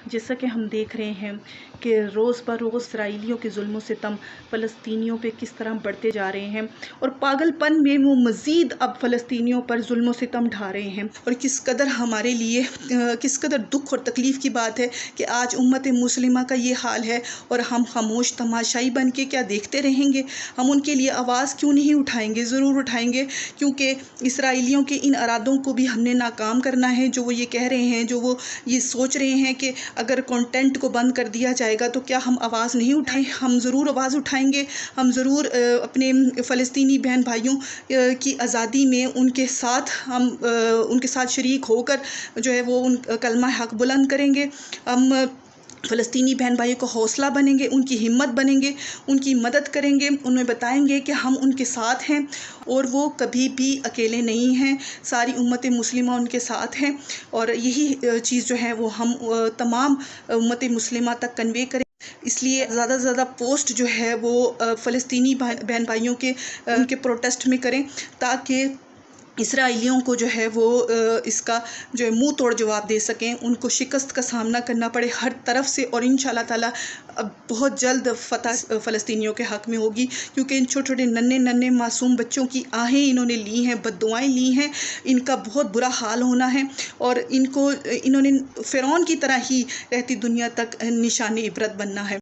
جیسا کہ ہم دیکھ رہے ہیں کہ روز بروز اسرائیلیوں کے ظلم و ستم فلسطینیوں پہ کس طرح بڑھتے جا رہے ہیں، اور پاگل پن میں وہ مزید اب فلسطینیوں پر ظلم و ستم ڈھا رہے ہیں۔ اور کس قدر ہمارے لیے کس قدر دکھ اور تکلیف کی بات ہے کہ آج امت مسلمہ کا یہ حال ہے، اور ہم خاموش تماشائی بن کے کیا دیکھتے رہیں گے؟ ہم ان کے لیے آواز کیوں نہیں اٹھائیں گے؟ ضرور اٹھائیں گے، کیونکہ اسرائیلیوں کے ان ارادوں کو بھی ہم نے ناکام کرنا ہے۔ جو وہ یہ کہہ رہے ہیں، جو وہ یہ سوچ رہے ہیں کہ اگر کانٹینٹ کو بند کر دیا جائے گا تو کیا ہم آواز نہیں اٹھائیں؟ ہم ضرور آواز اٹھائیں گے۔ ہم ضرور اپنے فلسطینی بہن بھائیوں کی آزادی میں ان کے ساتھ شریک ہو کر جو ہے وہ ان کلمہ حق بلند کریں گے۔ ہم فلسطینی بہن بھائیوں کو حوصلہ بنیں گے، ان کی ہمت بنیں گے، ان کی مدد کریں گے، انہیں بتائیں گے کہ ہم ان کے ساتھ ہیں اور وہ کبھی بھی اکیلے نہیں ہیں، ساری امت مسلمہ ان کے ساتھ ہیں۔ اور یہی چیز جو ہے وہ ہم تمام امت مسلمہ تک کنوے کریں۔ اس لیے زیادہ سے زیادہ پوسٹ جو ہے وہ فلسطینی بہن بھائیوں کے ان کے پروٹیسٹ میں کریں، تاکہ اسرائیلیوں کو جو ہے وہ اس کا جو ہے منہ توڑ جواب دے سکیں، ان کو شکست کا سامنا کرنا پڑے ہر طرف سے، اور انشاءاللہ تعالی اب بہت جلد فتح فلسطینیوں کے حق میں ہوگی، کیونکہ ان چھوٹے چھوٹے ننھے معصوم بچوں کی آہیں انہوں نے لی ہیں، بددعائیں لی ہیں، ان کا بہت برا حال ہونا ہے، اور انہوں نے فرعون کی طرح ہی رہتی دنیا تک نشان عبرت بننا ہے۔